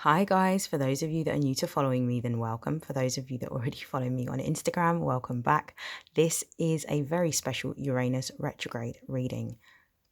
Hi guys, for those of you that are new to following me, then welcome. For those of you that already follow me on Instagram, welcome back. This is a very special Uranus retrograde reading.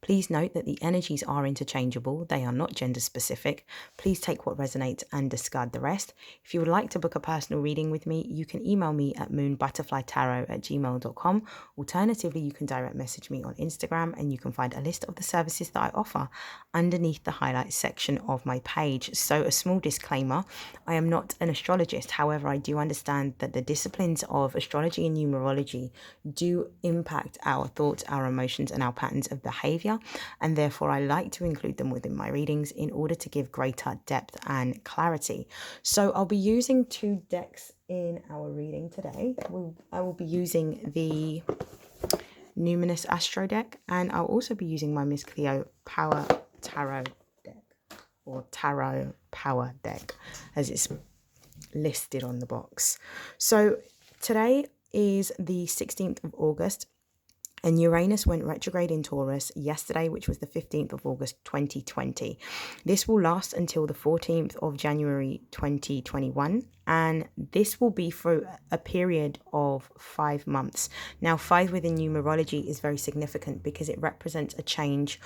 Please note that the energies are interchangeable. They are not gender specific. Please take what resonates and discard the rest. If you would like to book a personal reading with me, you can email me at moonbutterflytarot@gmail.com. Alternatively, you can direct message me on Instagram and you can find a list of the services that I offer underneath the highlights section of my page. So a small disclaimer, I am not an astrologist. However, I do understand that the disciplines of astrology and numerology do impact our thoughts, our emotions, and our patterns of behavior. And therefore I like to include them within my readings in order to give greater depth and clarity. So I'll be using two decks in our reading today. I will be using the Numinous Astro deck, and I'll also be using my Miss Cleo Power Tarot deck, or Tarot Power deck as it's listed on the box. So today is the 16th of August. And Uranus went retrograde in Taurus yesterday, which was the 15th of August 2020. This will last until the 14th of January 2021. And this will be for a period of 5 months. Now, 5 within numerology is very significant because it represents a change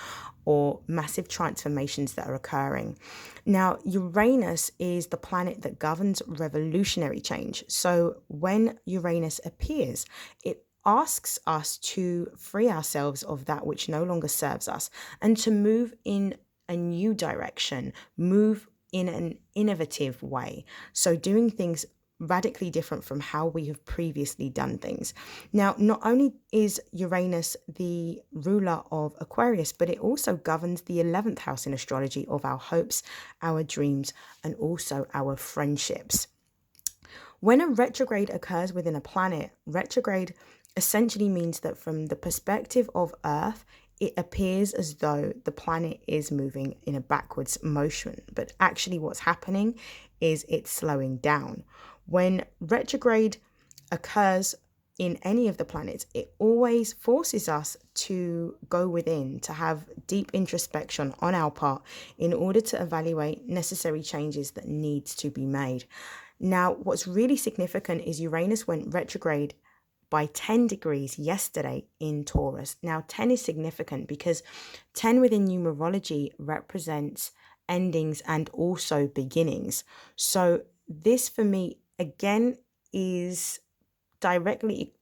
or massive transformations that are occurring. Now, Uranus is the planet that governs revolutionary change. So when Uranus appears, it asks us to free ourselves of that which no longer serves us and to move in a new direction, move in an innovative way. So doing things radically different from how we have previously done things. Now, not only is Uranus the ruler of Aquarius, but it also governs the 11th house in astrology of our hopes, our dreams, and also our friendships. When a retrograde occurs within a planet, retrograde essentially means that from the perspective of Earth, it appears as though the planet is moving in a backwards motion. But actually what's happening is it's slowing down. When retrograde occurs in any of the planets, it always forces us to go within, to have deep introspection on our part in order to evaluate necessary changes that needs to be made. Now, what's really significant is Uranus went retrograde by 10 degrees yesterday in Taurus. Now, 10 is significant because 10 within numerology represents endings and also beginnings. So this for me, again, is directly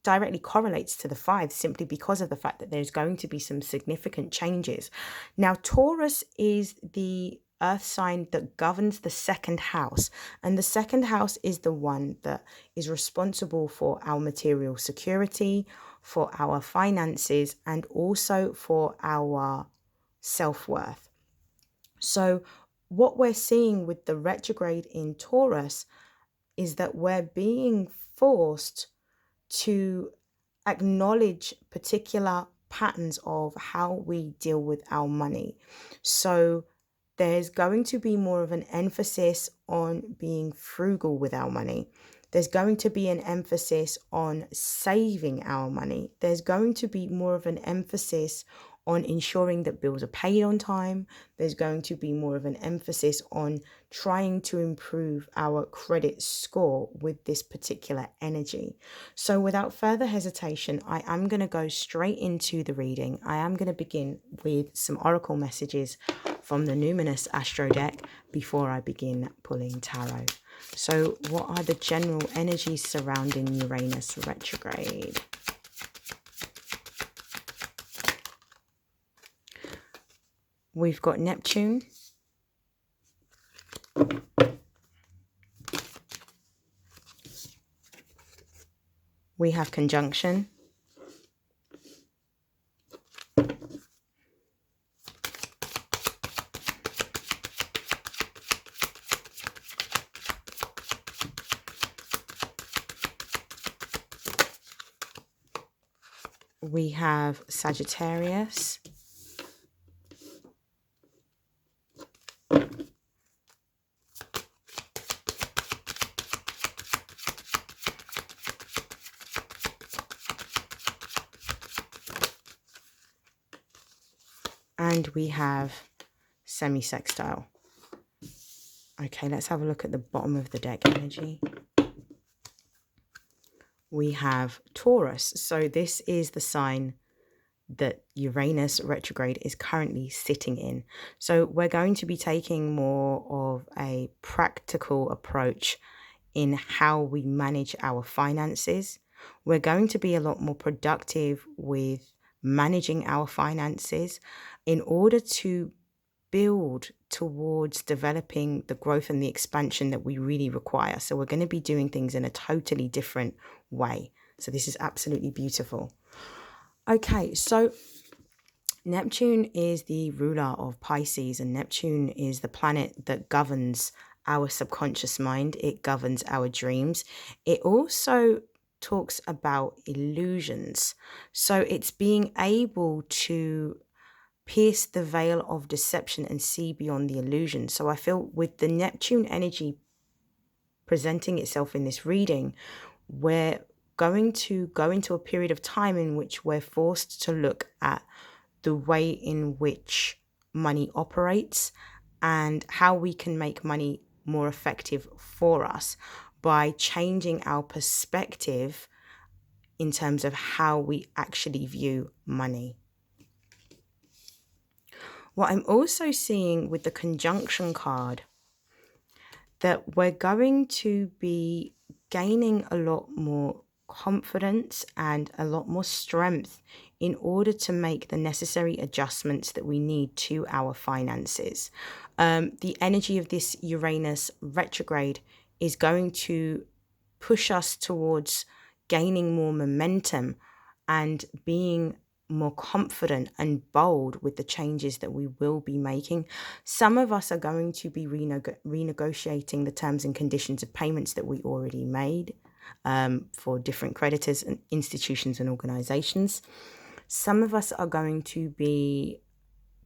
correlates to the 5 simply because of the fact that there's going to be some significant changes. Now, Taurus is the earth sign that governs the second house, and the second house is the one that is responsible for our material security, for our finances, and also for our self-worth. So what we're seeing with the retrograde in Taurus is that we're being forced to acknowledge particular patterns of how we deal with our money. So there's going to be more of an emphasis on being frugal with our money. There's going to be an emphasis on saving our money. There's going to be more of an emphasis on ensuring that bills are paid on time. There's going to be more of an emphasis on trying to improve our credit score with this particular energy. So without further hesitation, I am going to go straight into the reading. I am going to begin with some oracle messages from the Numinous Astro deck before I begin pulling tarot. So what are the general energies surrounding Uranus retrograde? We've got Neptune. We have conjunction. We have Sagittarius. And we have semi-sextile. Okay, let's have a look at the bottom of the deck energy. We have Taurus. So this is the sign that Uranus retrograde is currently sitting in. So we're going to be taking more of a practical approach in how we manage our finances. We're going to be a lot more productive with managing our finances in order to build towards developing the growth and the expansion that we really require. So we're going to be doing things in a totally different way. So this is absolutely beautiful. Okay, so Neptune is the ruler of Pisces, and Neptune is the planet that governs our subconscious mind. It governs our dreams. It also talks about illusions. So it's being able to pierce the veil of deception and see beyond the illusion. So I feel with the Neptune energy presenting itself in this reading, we're going to go into a period of time in which we're forced to look at the way in which money operates and how we can make money more effective for us by changing our perspective in terms of how we actually view money. What I'm also seeing with the conjunction card, that we're going to be gaining a lot more confidence and a lot more strength in order to make the necessary adjustments that we need to our finances. The energy of this Uranus retrograde is going to push us towards gaining more momentum and being more confident and bold with the changes that we will be making. Some of us are going to be renegotiating the terms and conditions of payments that we already made for different creditors and institutions and organizations. Some of us are going to be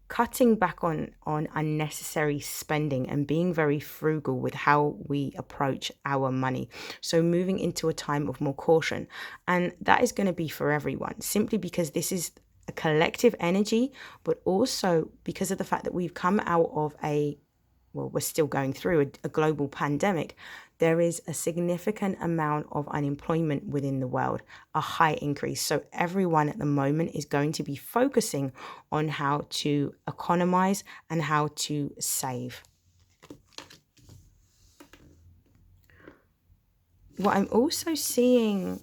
cutting back on unnecessary spending and being very frugal with how we approach our money. So moving into a time of more caution. And that is going to be for everyone, simply because this is a collective energy, but also because of the fact that we've come out of we're still going through a global pandemic. There is a significant amount of unemployment within the world, a high increase. So everyone at the moment is going to be focusing on how to economize and how to save. What I'm also seeing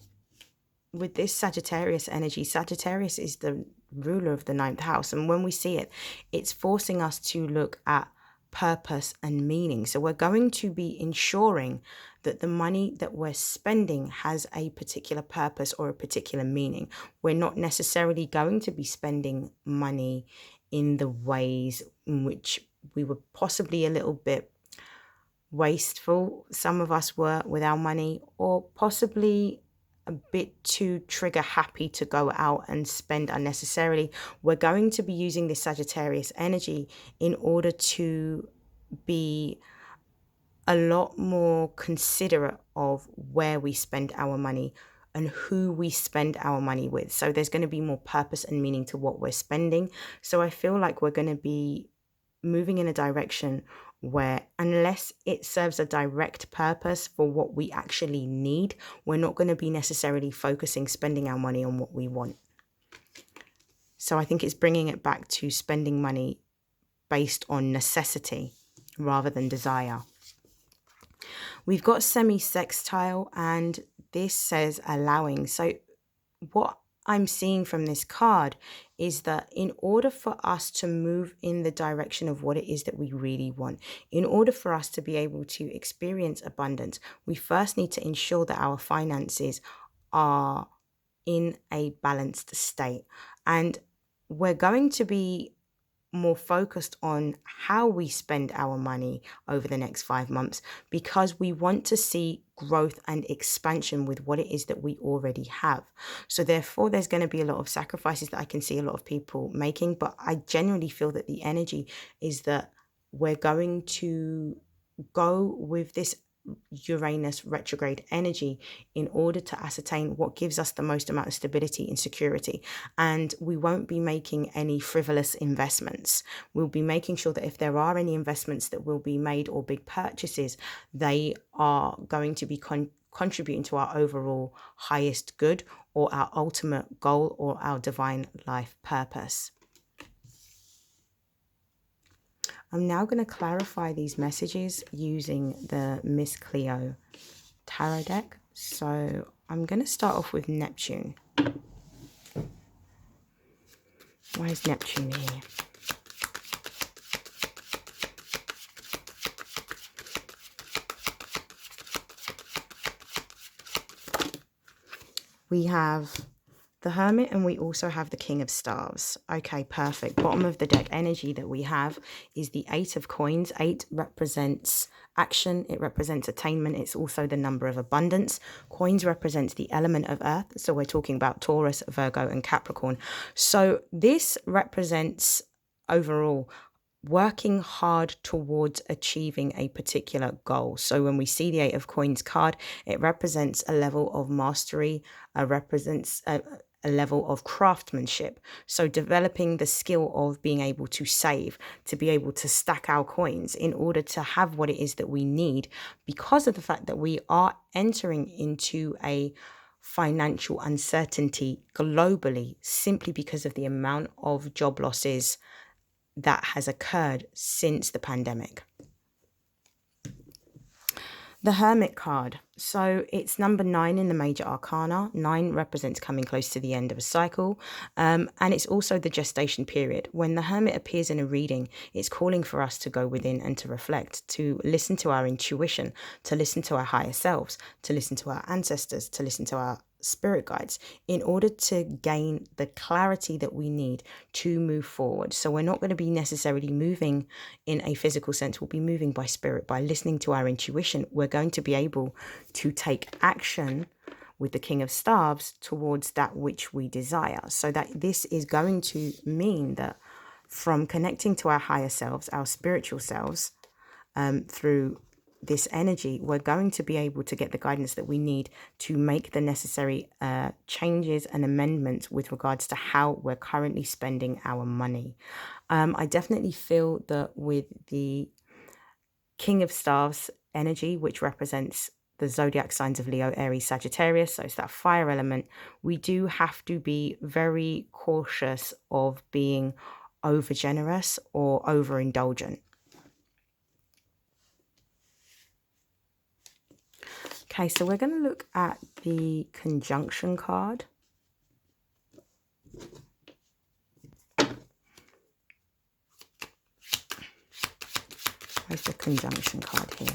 with this Sagittarius energy, Sagittarius is the ruler of the 9th house. And when we see it, it's forcing us to look at purpose and meaning. So we're going to be ensuring that the money that we're spending has a particular purpose or a particular meaning. We're not necessarily going to be spending money in the ways in which we were possibly a little bit wasteful. Some of us were with our money, or possibly a bit too trigger happy to go out and spend unnecessarily. We're going to be using this Sagittarius energy in order to be a lot more considerate of where we spend our money and who we spend our money with. So there's going to be more purpose and meaning to what we're spending. So I feel like we're going to be moving in a direction where, unless it serves a direct purpose for what we actually need, we're not going to be necessarily spending our money on what we want. So I think it's bringing it back to spending money based on necessity rather than desire. We've got semi-sextile, and this says allowing. So what I'm seeing from this card is that in order for us to move in the direction of what it is that we really want, in order for us to be able to experience abundance, we first need to ensure that our finances are in a balanced state. And we're going to be more focused on how we spend our money over the next 5 months, because we want to see growth and expansion with what it is that we already have. So therefore, there's going to be a lot of sacrifices that I can see a lot of people making, but I genuinely feel that the energy is that we're going to go with this Uranus retrograde energy in order to ascertain what gives us the most amount of stability and security. And we won't be making any frivolous investments. We'll be making sure that if there are any investments that will be made or big purchases, they are going to be contributing to our overall highest good or our ultimate goal or our divine life purpose. I'm now going to clarify these messages using the Miss Cleo tarot deck. So I'm going to start off with Neptune. Why is Neptune here? We have the Hermit and we also have the King of Staves. Okay, perfect. Bottom of the deck energy that we have is the 8 of Coins. 8 represents action. It represents attainment. It's also the number of abundance. Coins represents the element of earth. So we're talking about Taurus, Virgo and Capricorn. So this represents overall working hard towards achieving a particular goal. So when we see the 8 of Coins card, it represents a level of mastery, represents a level of craftsmanship. So developing the skill of being able to save, to be able to stack our coins in order to have what it is that we need, because of the fact that we are entering into a financial uncertainty globally, simply because of the amount of job losses that has occurred since the pandemic. The Hermit card. So it's number 9 in the major arcana. 9 represents coming close to the end of a cycle. And it's also the gestation period. When the Hermit appears in a reading, it's calling for us to go within and to reflect, to listen to our intuition, to listen to our higher selves, to listen to our ancestors, to listen to our spirit guides in order to gain the clarity that we need to move forward. So we're not going to be necessarily moving in a physical sense. We'll be moving by spirit, by listening to our intuition. We're going to be able to take action with the King of Staves towards that which we desire. So that this is going to mean that from connecting to our higher selves, our spiritual selves, through this energy, we're going to be able to get the guidance that we need to make the necessary changes and amendments with regards to how we're currently spending our money. I definitely feel that with the King of Staves energy, which represents the zodiac signs of Leo, Aries, Sagittarius, so it's that fire element, we do have to be very cautious of being over generous or overindulgent. Okay, so we're going to look at the conjunction card. Where's the conjunction card here?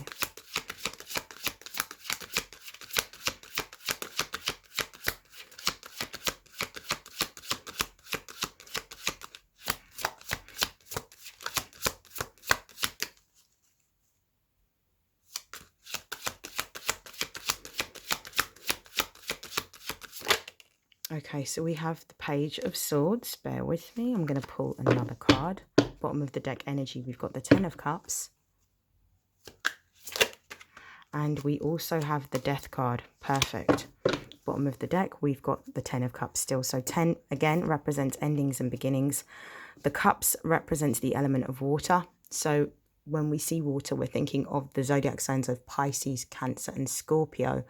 Okay, so we have the Page of Swords. Bear with me. I'm going to pull another card. Bottom of the deck energy, we've got the 10 of Cups. And we also have the Death card. Perfect. Bottom of the deck, we've got the 10 of Cups still. So 10, again, represents endings and beginnings. The Cups represents the element of water. So when we see water, we're thinking of the zodiac signs of Pisces, Cancer, and Scorpio.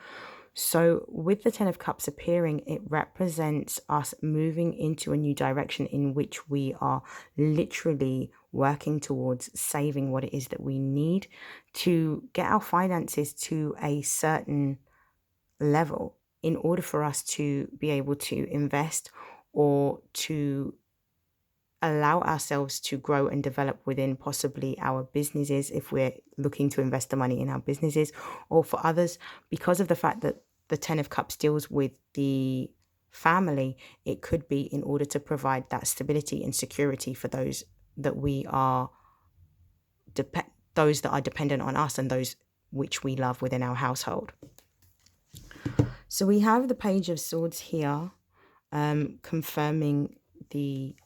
So with the 10 of Cups appearing, it represents us moving into a new direction in which we are literally working towards saving what it is that we need to get our finances to a certain level in order for us to be able to invest or to allow ourselves to grow and develop within possibly our businesses if we're looking to invest the money in our businesses, or for others, because of the fact that the 10 of Cups deals with the family, it could be in order to provide that stability and security for those that we are those that are dependent on us and those which we love within our household. So we have the Page of Swords here, confirming the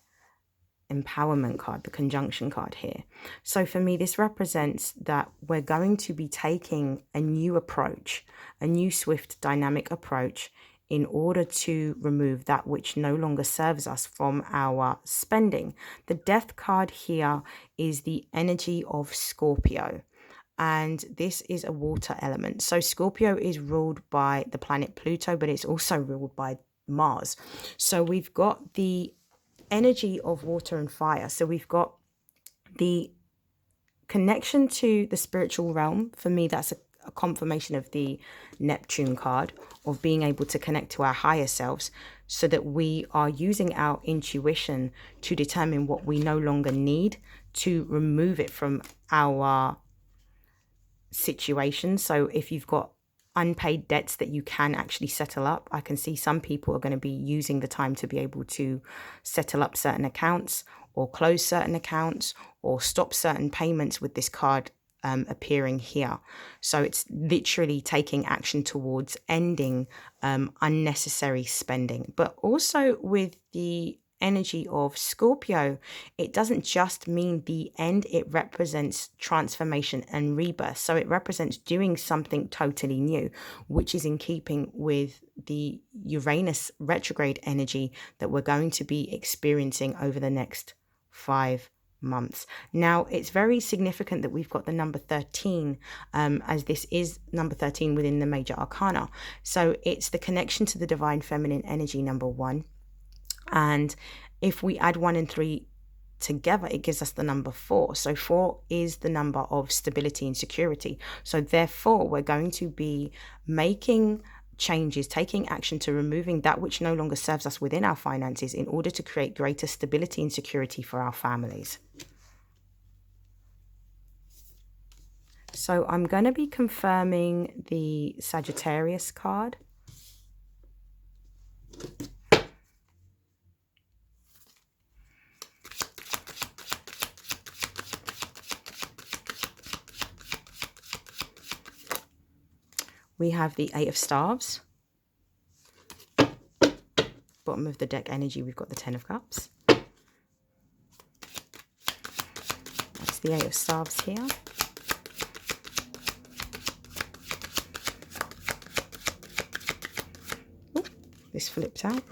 empowerment card, the conjunction card here. So for me, this represents that we're going to be taking a new approach, a new swift dynamic approach, in order to remove that which no longer serves us from our spending. The death card here is the energy of Scorpio, and this is a water element. So Scorpio is ruled by the planet Pluto, but it's also ruled by Mars. So we've got the energy of water and fire. So we've got the connection to the spiritual realm. For me, that's a confirmation of the Neptune card, of being able to connect to our higher selves, so that we are using our intuition to determine what we no longer need, to remove it from our situation. So if you've got unpaid debts that you can actually settle up, I can see some people are going to be using the time to be able to settle up certain accounts, or close certain accounts, or stop certain payments with this card appearing here. So it's literally taking action towards ending unnecessary spending. But also with the energy of Scorpio, it doesn't just mean the end, it represents transformation and rebirth. So it represents doing something totally new, which is in keeping with the Uranus retrograde energy that we're going to be experiencing over the next 5 months. Now, it's very significant that we've got the number 13, as this is number 13 within the major arcana. So it's the connection to the divine feminine energy, number 1. And if we add 1 and 3 together, it gives us the number 4. So 4 is the number of stability and security. So therefore, we're going to be making changes, taking action to removing that which no longer serves us within our finances, in order to create greater stability and security for our families. So I'm going to be confirming the Sagittarius card. We have the 8 of Staves. Bottom of the deck energy, we've got the 10 of Cups. That's the 8 of Staves here. Ooh, this flipped out.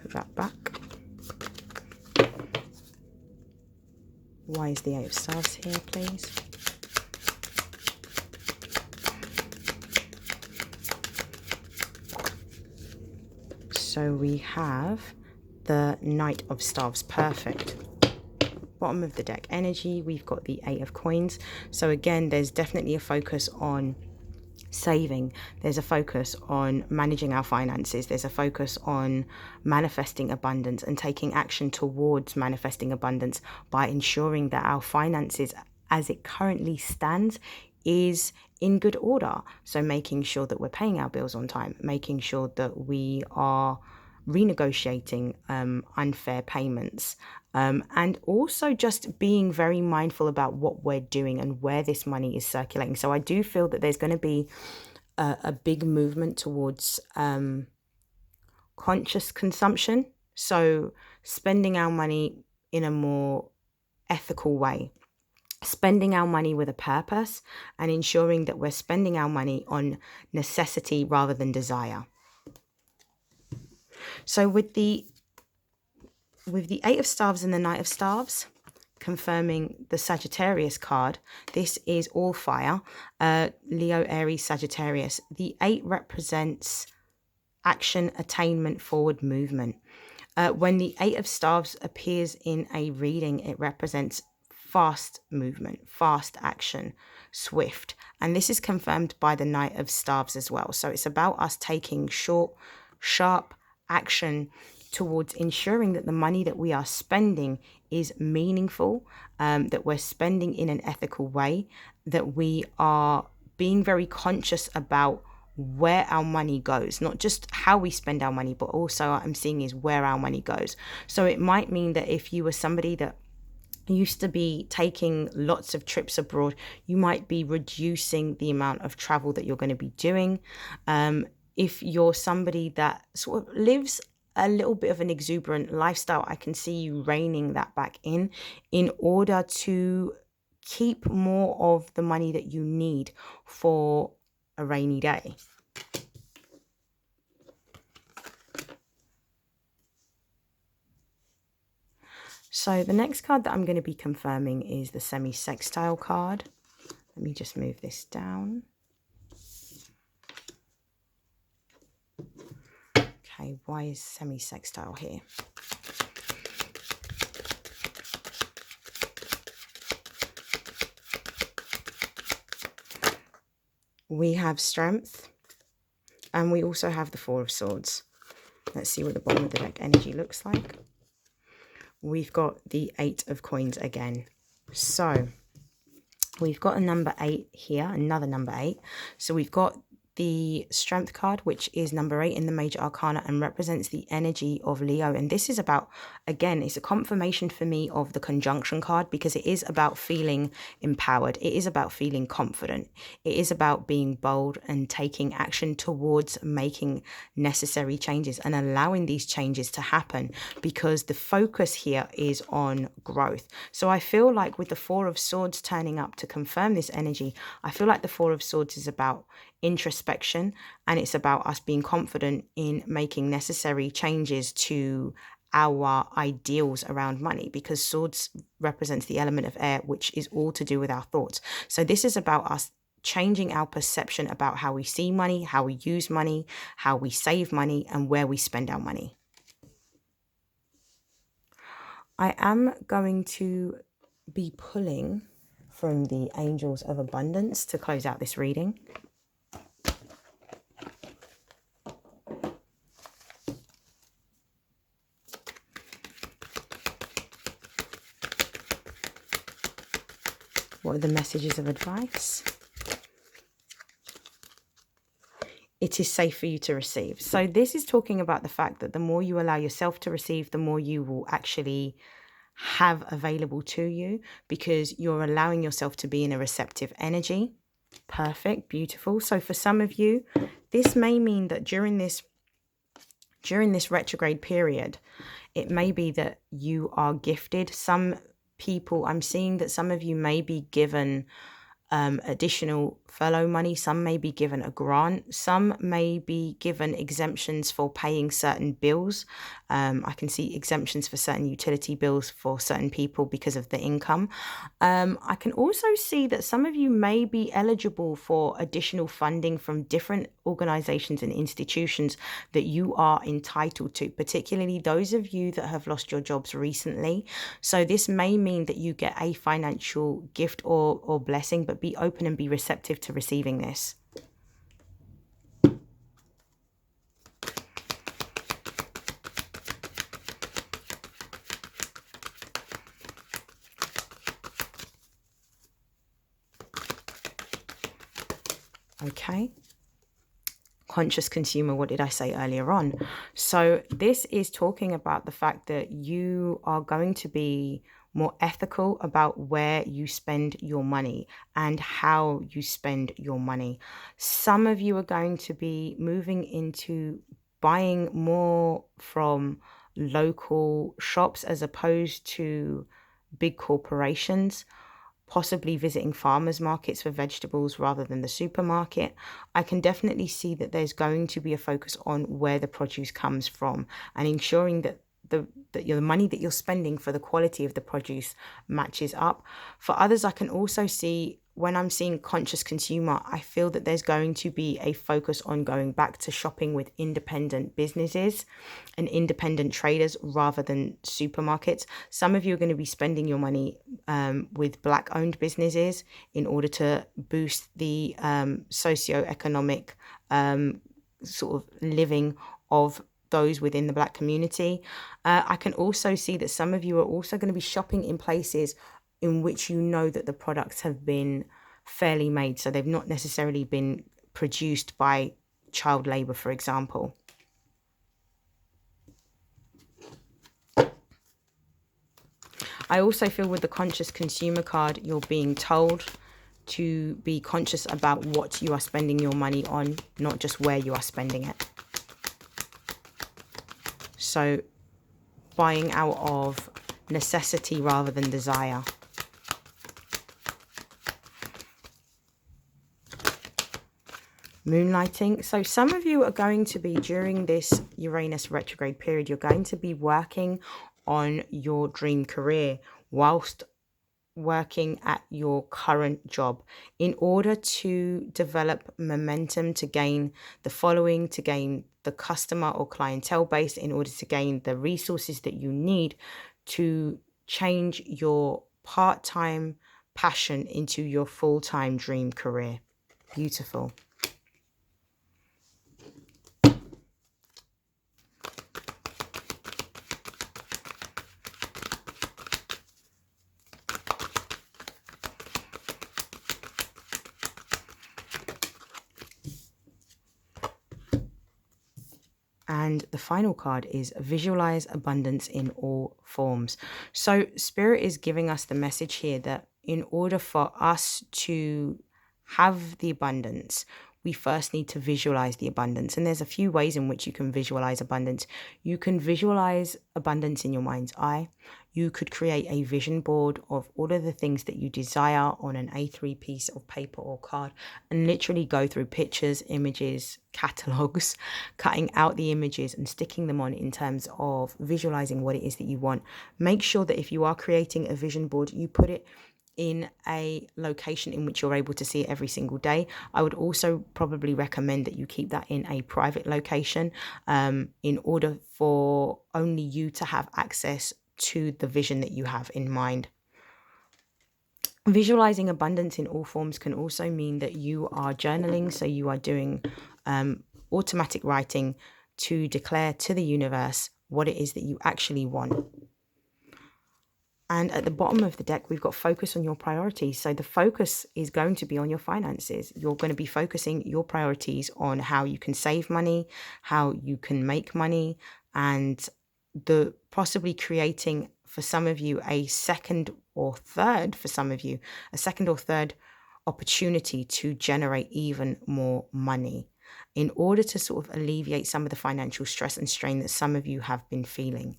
Put that back. Why is the 8 of Staves here, please? So we have the Knight of Staves, perfect. Bottom of the deck energy, we've got the 8 of Coins. So again, there's definitely a focus on saving. There's a focus on managing our finances. There's a focus on manifesting abundance and taking action towards manifesting abundance by ensuring that our finances, as it currently stands, is in good order. So making sure that we're paying our bills on time, making sure that we are renegotiating unfair payments, and also just being very mindful about what we're doing and where this money is circulating. So I do feel that there's going to be a big movement towards conscious consumption. So spending our money in a more ethical way, spending our money with a purpose, and ensuring that we're spending our money on necessity rather than desire. So with the 8 of Staves and the Knight of Staves, confirming the Sagittarius card, this is all fire, Leo, Aries, Sagittarius. The 8 represents action, attainment, forward movement. When the 8 of Staves appears in a reading, it represents fast movement, fast action, swift. And this is confirmed by the Knight of Staves as well. So it's about us taking short, sharp action towards ensuring that the money that we are spending is meaningful, that we're spending in an ethical way, that we are being very conscious about where our money goes, not just how we spend our money, but also what I'm seeing is where our money goes. So it might mean that if you were somebody that used to be taking lots of trips abroad, you might be reducing the amount of travel that you're going to be doing. If you're somebody that sort of lives a little bit of an exuberant lifestyle, I can see you reining that back in order to keep more of the money that you need for a rainy day. So the next card that I'm going to be confirming is the semi-sextile card. Let me just move this down. Okay, why is semi-sextile here? We have strength, and we also have the Four of Swords. Let's see what the bottom of the deck energy looks like. We've got the Eight of Coins again. So we've got a number 8 here, another number 8. So we've got the Strength card, which is number 8 in the Major Arcana and represents the energy of Leo. And this is about, again, it's a confirmation for me of the Conjunction card, because it is about feeling empowered. It is about feeling confident. It is about being bold and taking action towards making necessary changes and allowing these changes to happen, because the focus here is on growth. So I feel like with the Four of Swords turning up to confirm this energy, I feel like the Four of Swords is about introspection, and it's about us being confident in making necessary changes to our ideals around money, because swords represents the element of air, which is all to do with our thoughts. So this is about us changing our perception about how we see money, how we use money, how we save money, and where we spend our money. I am going to be pulling from the Angels of Abundance to close out this reading. What are the messages of advice? It is safe for you to receive. So this is talking about the fact that the more you allow yourself to receive, the more you will actually have available to you, because you're allowing yourself to be in a receptive energy. Perfect, beautiful. So for some of you, this may mean that during this retrograde period, it may be that you are gifted. Some people, I'm seeing that some of you may be given additional furlough money. Some may be given a grant. Some may be given exemptions for paying certain bills. I can see exemptions for certain utility bills for certain people because of the income. I can also see that some of you may be eligible for additional funding from different organizations and institutions that you are entitled to, particularly those of you that have lost your jobs recently. So this may mean that you get a financial gift or blessing, but be open and be receptive to receiving this. Okay. Conscious consumer, what did I say earlier on? So this is talking about the fact that you are going to be more ethical about where you spend your money and how you spend your money. Some of you are going to be moving into buying more from local shops as opposed to big corporations, possibly visiting farmers markets for vegetables rather than the supermarket. I can definitely see that there's going to be a focus on where the produce comes from and ensuring that the money that you're spending for the quality of the produce matches up. For others, I can also see, when I'm seeing conscious consumer, I feel that there's going to be a focus on going back to shopping with independent businesses and independent traders rather than supermarkets. Some of you are going to be spending your money with Black-owned businesses in order to boost the socio-economic sort of living of those within the Black community. I can also see that some of you are also going to be shopping in places in which you know that the products have been fairly made. So they've not necessarily been produced by child labor, for example. I also feel with the conscious consumer card, you're being told to be conscious about what you are spending your money on, not just where you are spending it. So buying out of necessity rather than desire. Moonlighting. So some of you are going to be, during this Uranus retrograde period, you're going to be working on your dream career whilst working at your current job in order to develop momentum, to gain the following, to gain the customer or clientele base, in order to gain the resources that you need to change your part-time passion into your full-time dream career. Beautiful. And the final card is visualize abundance in all forms. So Spirit is giving us the message here that in order for us to have the abundance, we first need to visualize the abundance. And there's a few ways in which you can visualize abundance. You can visualize abundance in your mind's eye. You could create a vision board of all of the things that you desire on an A3 piece of paper or card, and literally go through pictures, images, catalogs, cutting out the images and sticking them on in terms of visualizing what it is that you want. Make sure that if you are creating a vision board, you put it in a location in which you're able to see it every single day. I would also probably recommend that you keep that in a private location in order for only you to have access to the vision that you have in mind. Visualizing abundance in all forms can also mean that you are journaling, so you are doing automatic writing to declare to the universe what it is that you actually want. And at the bottom of the deck, we've got focus on your priorities. So the focus is going to be on your finances. You're going to be focusing your priorities on how you can save money, how you can make money, and the possibly creating, for some of you, a second or third opportunity to generate even more money in order to sort of alleviate some of the financial stress and strain that some of you have been feeling.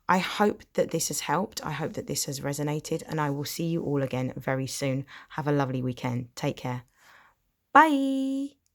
I hope that this has helped. I hope that this has resonated, and I will see you all again very soon. Have a lovely weekend. Take care. Bye.